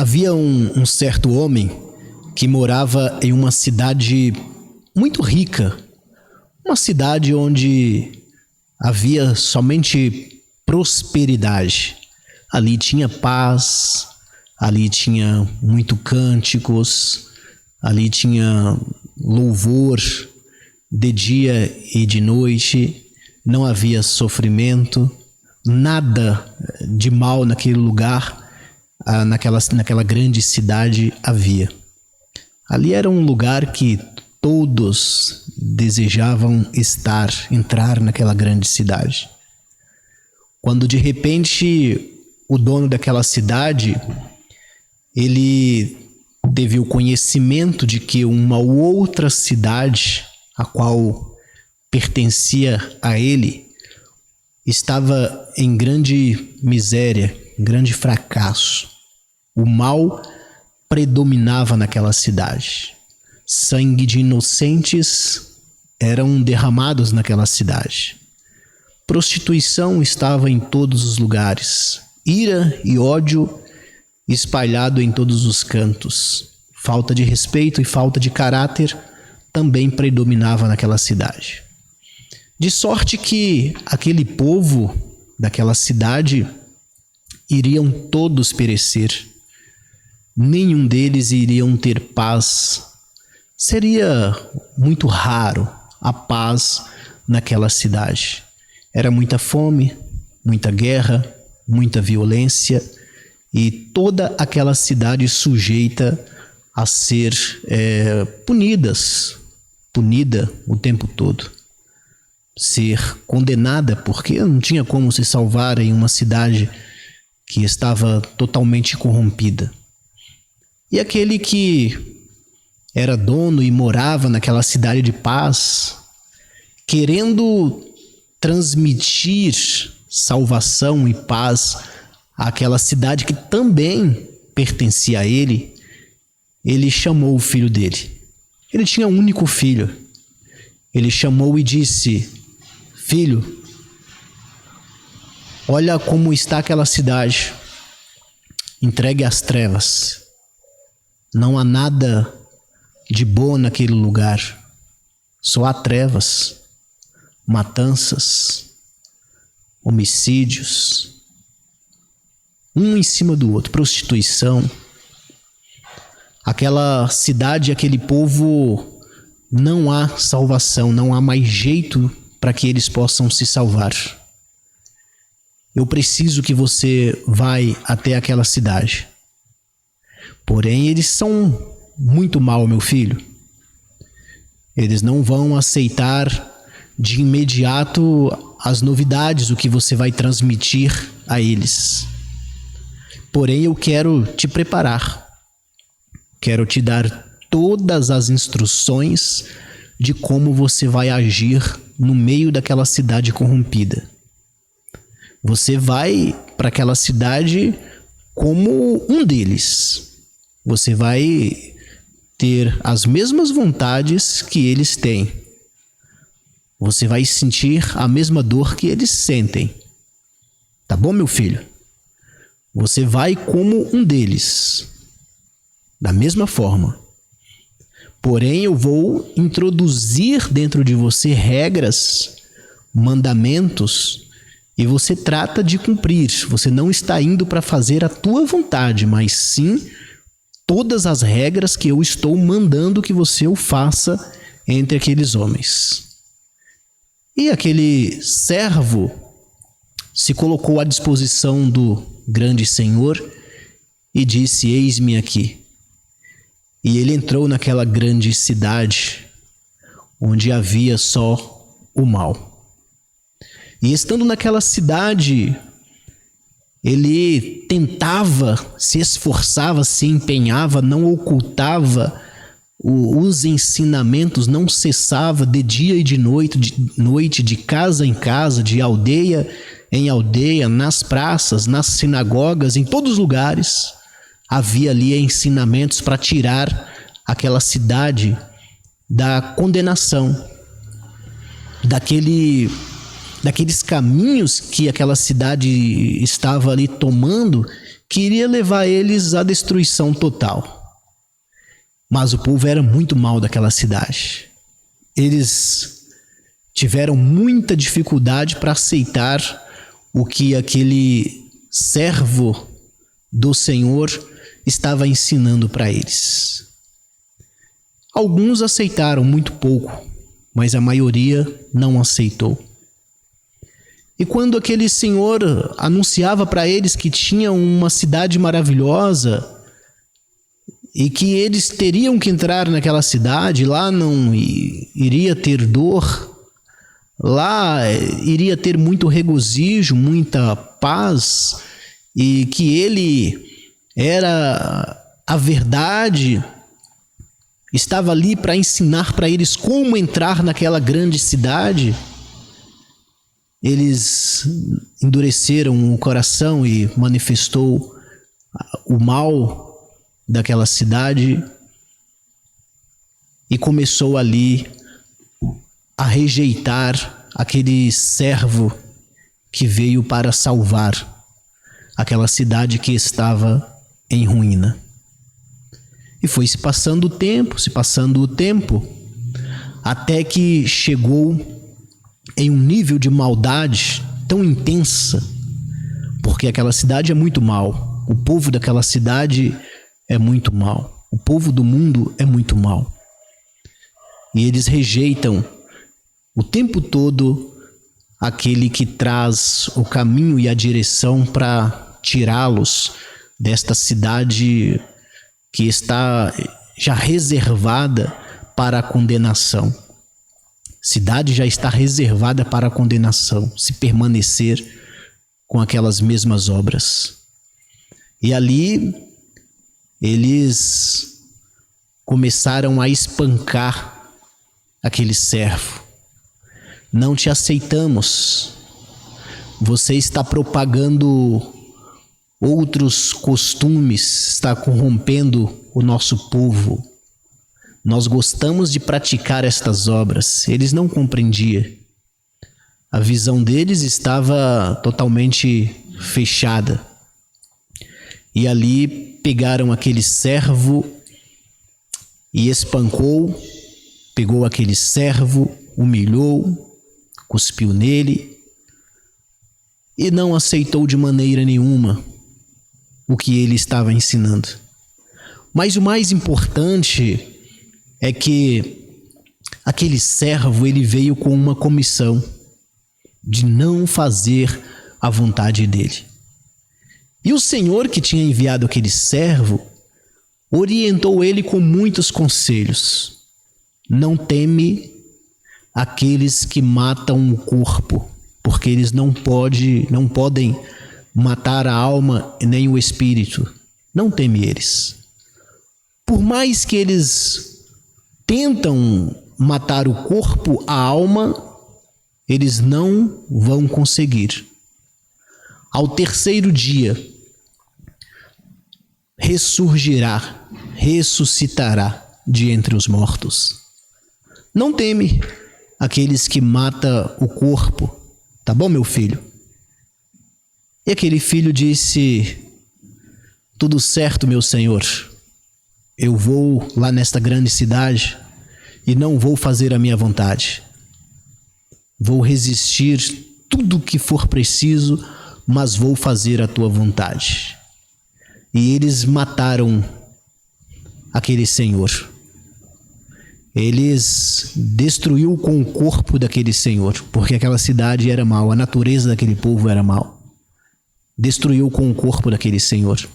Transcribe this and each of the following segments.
Havia um certo homem que morava em uma cidade muito rica, uma cidade onde havia somente prosperidade. Ali tinha paz, ali tinha muito cânticos, ali tinha louvor de dia e de noite, não havia sofrimento, nada de mal naquele lugar, naquela grande cidade havia. Ali era um lugar que todos desejavam entrar naquela grande cidade. Quando de repente o dono daquela cidade, ele teve o conhecimento de que uma outra cidade, a qual pertencia a ele, estava em grande miséria, em grande fracasso. O mal predominava naquela cidade. Sangue de inocentes eram derramados naquela cidade. Prostituição estava em todos os lugares. Ira e ódio espalhado em todos os cantos. Falta de respeito e falta de caráter também predominava naquela cidade. De sorte que aquele povo daquela cidade iriam todos perecer. Nenhum deles iriam ter paz. Seria muito raro a paz naquela cidade. Era muita fome, muita guerra, muita violência e toda aquela cidade sujeita a ser punida o tempo todo. Ser condenada, porque não tinha como se salvar em uma cidade que estava totalmente corrompida. E aquele que era dono e morava naquela cidade de paz, querendo transmitir salvação e paz àquela cidade que também pertencia a ele, ele chamou o filho dele. Ele tinha um único filho. Ele chamou e disse: filho, olha como está aquela cidade, entregue às trevas. Não há nada de bom naquele lugar, só há trevas, matanças, homicídios, um em cima do outro, prostituição. Aquela cidade, aquele povo, não há salvação, não há mais jeito para que eles possam se salvar. Eu preciso que você vá até aquela cidade. Porém, eles são muito mal, meu filho. Eles não vão aceitar de imediato as novidades, o que você vai transmitir a eles. Porém, eu quero te preparar. Quero te dar todas as instruções de como você vai agir no meio daquela cidade corrompida. Você vai para aquela cidade como um deles. Você vai ter as mesmas vontades que eles têm. Você vai sentir a mesma dor que eles sentem. Tá bom, meu filho? Você vai como um deles. Da mesma forma. Porém, eu vou introduzir dentro de você regras, mandamentos, e você trata de cumprir. Você não está indo para fazer a tua vontade, mas sim todas as regras que eu estou mandando que você o faça entre aqueles homens. E aquele servo se colocou à disposição do grande Senhor e disse: eis-me aqui. E ele entrou naquela grande cidade onde havia só o mal. E estando naquela cidade, ele tentava, se esforçava, se empenhava, não ocultava os ensinamentos, não cessava de dia e de noite, de casa em casa, de aldeia em aldeia, nas praças, nas sinagogas, em todos os lugares. Havia ali ensinamentos para tirar aquela cidade da condenação, daqueles caminhos que aquela cidade estava ali tomando, que iria levar eles à destruição total. Mas o povo era muito mal daquela cidade. Eles tiveram muita dificuldade para aceitar o que aquele servo do Senhor estava ensinando para eles. Alguns aceitaram muito pouco, mas a maioria não aceitou. E quando aquele senhor anunciava para eles que tinha uma cidade maravilhosa e que eles teriam que entrar naquela cidade, lá não iria ter dor, lá iria ter muito regozijo, muita paz, e que ele era a verdade, estava ali para ensinar para eles como entrar naquela grande cidade, eles endureceram o coração e manifestou o mal daquela cidade e começou ali a rejeitar aquele servo que veio para salvar aquela cidade que estava em ruína. E foi se passando o tempo, até que chegou em um nível de maldade tão intensa, porque aquela cidade é muito mal, o povo daquela cidade é muito mal, o povo do mundo é muito mal. E eles rejeitam o tempo todo aquele que traz o caminho e a direção para tirá-los desta cidade que está já reservada para a condenação. Cidade já está reservada para a condenação, se permanecer com aquelas mesmas obras. E ali eles começaram a espancar aquele servo. Não te aceitamos. Você está propagando outros costumes, está corrompendo o nosso povo. Nós gostamos de praticar estas obras. Eles não compreendiam. A visão deles estava totalmente fechada. E ali pegaram aquele servo e espancou, pegou aquele servo, humilhou, cuspiu nele e não aceitou de maneira nenhuma o que ele estava ensinando. Mas o mais importante é que aquele servo, ele veio com uma comissão de não fazer a vontade dele. E o Senhor que tinha enviado aquele servo orientou ele com muitos conselhos. Não teme aqueles que matam o corpo, porque eles não podem matar a alma nem o espírito. Não teme eles. Por mais que eles tentam matar o corpo, a alma, eles não vão conseguir. Ao terceiro dia, ressuscitará de entre os mortos. Não teme aqueles que matam o corpo, tá bom, meu filho? E aquele filho disse: tudo certo, meu senhor. Eu vou lá nesta grande cidade e não vou fazer a minha vontade. Vou resistir tudo o que for preciso, mas vou fazer a tua vontade. E eles mataram aquele senhor. Eles destruiu com o corpo daquele senhor, porque aquela cidade era mau, a natureza daquele povo era mau. Destruiu com o corpo daquele senhor.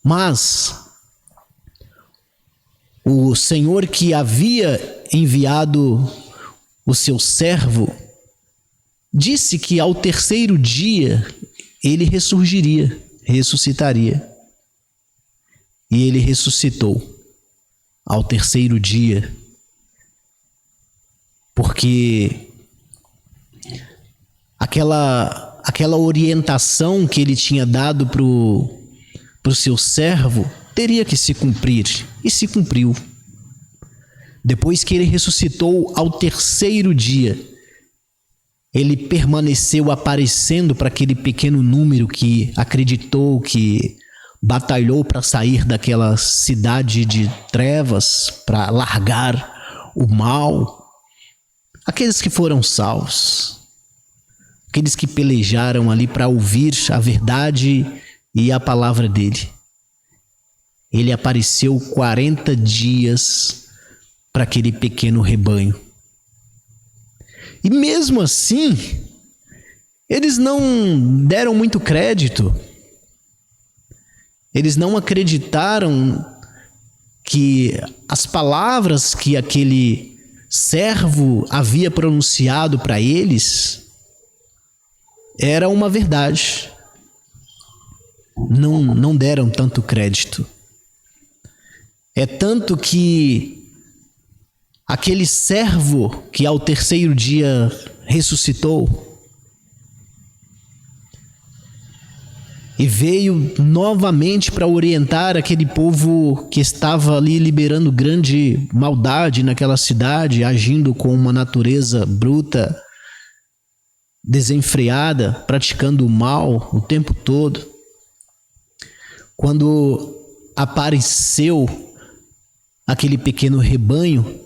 Mas o Senhor que havia enviado o seu servo disse que ao terceiro dia ele ressuscitaria. E ele ressuscitou ao terceiro dia, porque aquela orientação que ele tinha dado para o seu servo teria que se cumprir, e se cumpriu. Depois que ele ressuscitou ao terceiro dia, ele permaneceu aparecendo para aquele pequeno número que acreditou, que batalhou para sair daquela cidade de trevas, para largar o mal. Aqueles que foram salvos, aqueles que pelejaram ali para ouvir a verdade e a palavra dele. Ele apareceu 40 dias para aquele pequeno rebanho. E mesmo assim, eles não deram muito crédito. Eles não acreditaram que as palavras que aquele servo havia pronunciado para eles era uma verdade. Não deram tanto crédito. É tanto que aquele servo que ao terceiro dia ressuscitou e veio novamente para orientar aquele povo que estava ali liberando grande maldade naquela cidade, agindo com uma natureza bruta, desenfreada, praticando o mal o tempo todo. Quando apareceu aquele pequeno rebanho,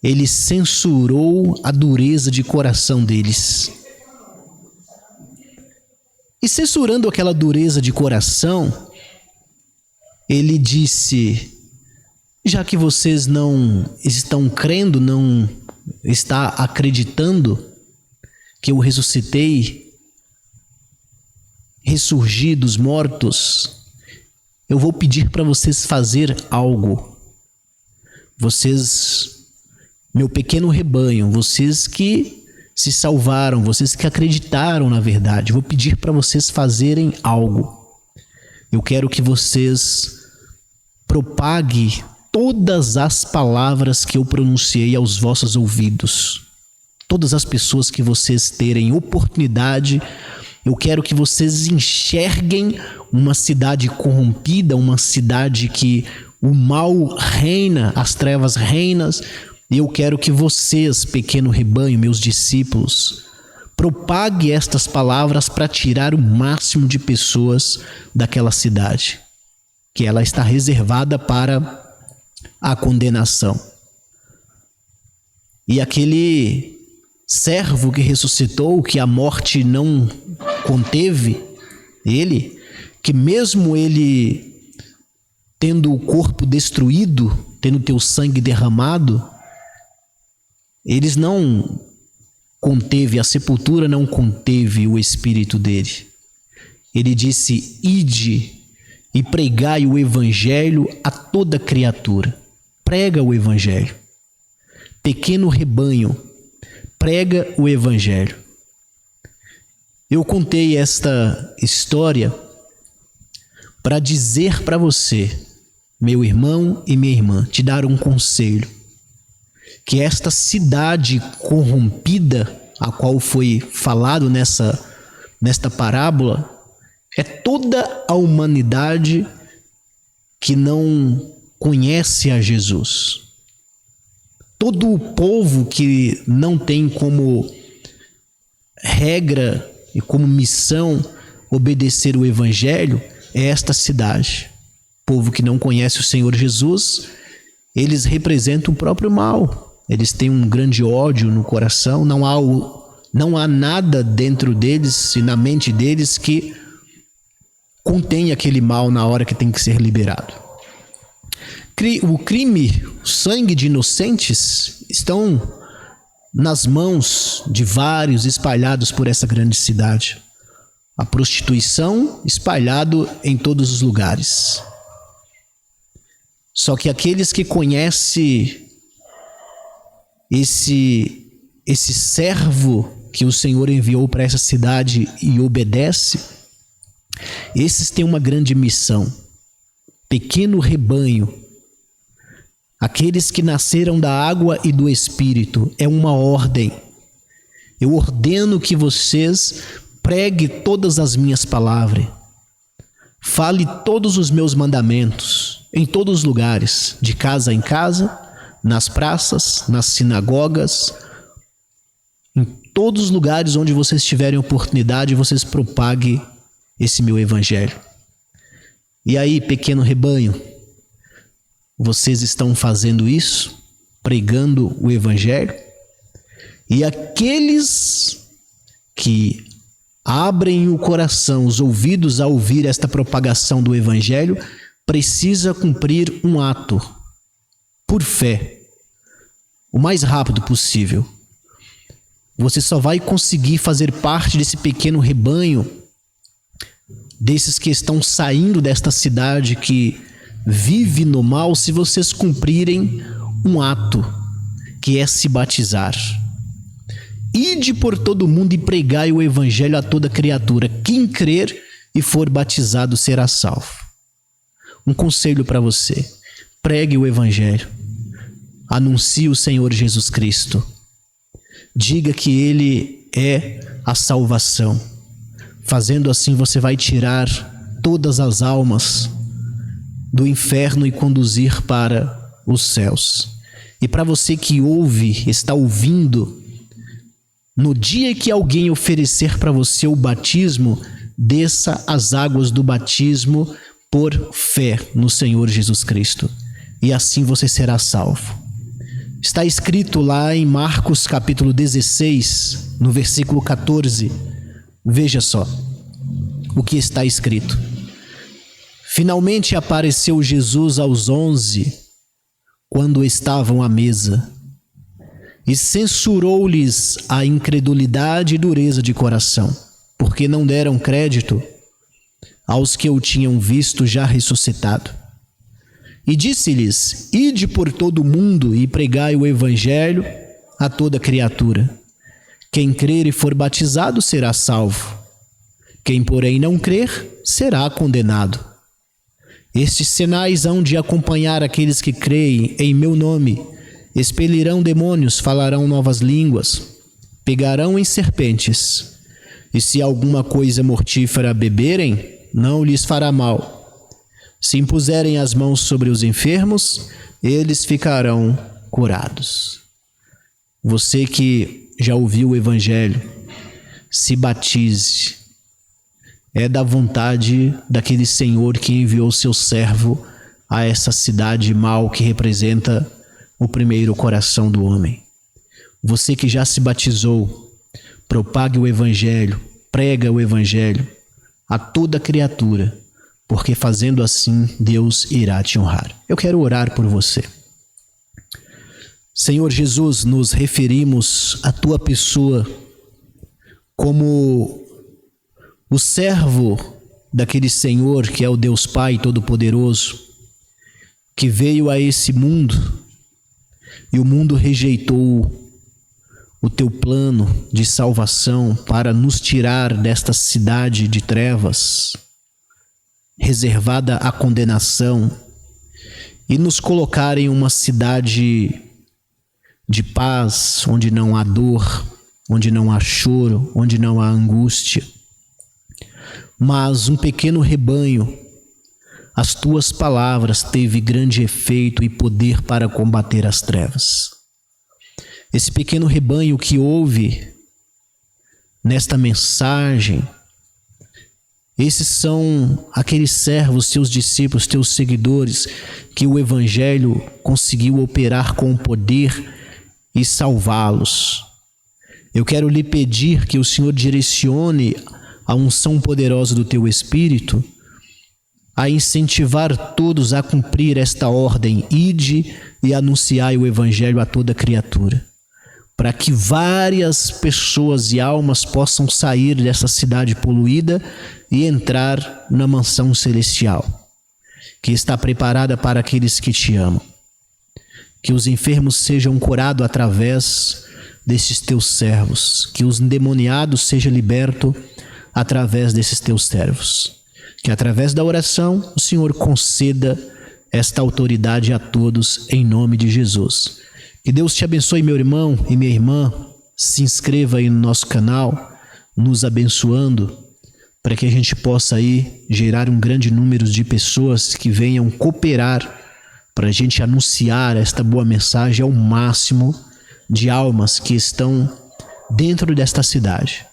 ele censurou a dureza de coração deles. E censurando aquela dureza de coração, ele disse: já que vocês não estão crendo, não está acreditando que eu ressuscitei, ressurgi dos mortos, eu vou pedir para vocês fazer algo. Vocês, meu pequeno rebanho, vocês que se salvaram, vocês que acreditaram na verdade, vou pedir para vocês fazerem algo. Eu quero que vocês propaguem todas as palavras que eu pronunciei aos vossos ouvidos. Todas as pessoas que vocês terem oportunidade, eu quero que vocês enxerguem uma cidade corrompida, uma cidade que o mal reina, as trevas reinam. E eu quero que vocês, pequeno rebanho, meus discípulos, propague estas palavras para tirar o máximo de pessoas daquela cidade, que ela está reservada para a condenação. E aquele servo que ressuscitou, que a morte não conteve ele, que mesmo ele tendo o corpo destruído, tendo teu sangue derramado, eles não conteve, a sepultura não conteve o espírito dele. Ele disse: ide e pregai o evangelho a toda criatura. Prega o evangelho. Pequeno rebanho, prega o evangelho. Eu contei esta história para dizer para você, meu irmão e minha irmã, te dar um conselho. Que esta cidade corrompida, a qual foi falado nesta parábola, é toda a humanidade que não conhece a Jesus. Todo o povo que não tem como regra e como missão obedecer o evangelho é esta cidade. Povo que não conhece o Senhor Jesus, eles representam o próprio mal. Eles têm um grande ódio no coração, não há nada dentro deles e na mente deles que contém aquele mal na hora que tem que ser liberado. O crime, o sangue de inocentes estão nas mãos de vários espalhados por essa grande cidade. A prostituição espalhado em todos os lugares. Só que aqueles que conhecem esse servo que o Senhor enviou para essa cidade e obedece, esses têm uma grande missão. Pequeno rebanho, aqueles que nasceram da água e do Espírito, é uma ordem. Eu ordeno que vocês pregue todas as minhas palavras, fale todos os meus mandamentos, em todos os lugares, de casa em casa, nas praças, nas sinagogas, em todos os lugares onde vocês tiverem oportunidade, vocês propaguem esse meu evangelho. E aí, pequeno rebanho, vocês estão fazendo isso? Pregando o evangelho? E aqueles que abrem o coração, os ouvidos a ouvir esta propagação do evangelho, precisa cumprir um ato por fé, o mais rápido possível. Você só vai conseguir fazer parte desse pequeno rebanho, desses que estão saindo desta cidade que vive no mal, se vocês cumprirem um ato, que é se batizar. Ide por todo mundo e pregai o evangelho a toda criatura. Quem crer e for batizado será salvo. Um conselho para você: pregue o evangelho. Anuncie o Senhor Jesus Cristo. Diga que Ele é a salvação. Fazendo assim, você vai tirar todas as almas do inferno e conduzir para os céus. E para você que ouve, está ouvindo, no dia que alguém oferecer para você o batismo, desça as águas do batismo por fé no Senhor Jesus Cristo. E assim você será salvo. Está escrito lá em Marcos capítulo 16, no versículo 14. Veja só o que está escrito. Finalmente apareceu Jesus aos 11, quando estavam à mesa, e censurou-lhes a incredulidade e dureza de coração, porque não deram crédito aos que o tinham visto já ressuscitado. E disse-lhes: ide por todo o mundo e pregai o evangelho a toda criatura. Quem crer e for batizado será salvo. Quem, porém, não crer, será condenado. Estes sinais hão de acompanhar aqueles que creem em meu nome: expelirão demônios, falarão novas línguas, pegarão em serpentes, e se alguma coisa mortífera beberem, não lhes fará mal. Se impuserem as mãos sobre os enfermos, eles ficarão curados. Você que já ouviu o evangelho, se batize. É da vontade daquele Senhor que enviou seu servo a essa cidade mal que representa o primeiro coração do homem. Você que já se batizou, propague o evangelho, prega o evangelho a toda criatura, porque fazendo assim Deus irá te honrar. Eu quero orar por você. Senhor Jesus, nos referimos à tua pessoa como o servo daquele Senhor que é o Deus Pai Todo-Poderoso, que veio a esse mundo e o mundo rejeitou o teu plano de salvação para nos tirar desta cidade de trevas, reservada à condenação, e nos colocar em uma cidade de paz, onde não há dor, onde não há choro, onde não há angústia. Mas um pequeno rebanho, as tuas palavras teve grande efeito e poder para combater as trevas. Esse pequeno rebanho que ouve nesta mensagem, esses são aqueles servos, teus discípulos, teus seguidores, que o evangelho conseguiu operar com poder e salvá-los. Eu quero lhe pedir que o Senhor direcione a unção poderosa do teu Espírito a incentivar todos a cumprir esta ordem: ide e anunciai o evangelho a toda criatura, para que várias pessoas e almas possam sair dessa cidade poluída e entrar na mansão celestial, que está preparada para aqueles que te amam. Que os enfermos sejam curados através desses teus servos, que os endemoniados sejam libertos através desses teus servos. Que através da oração o Senhor conceda esta autoridade a todos, em nome de Jesus. Que Deus te abençoe, meu irmão e minha irmã. Se inscreva aí no nosso canal, nos abençoando, para que a gente possa aí gerar um grande número de pessoas que venham cooperar para a gente anunciar esta boa mensagem ao máximo de almas que estão dentro desta cidade,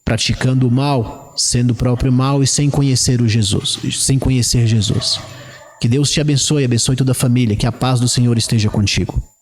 praticando o mal, sendo o próprio mal e sem conhecer Jesus. Que Deus te abençoe toda a família, que a paz do Senhor esteja contigo.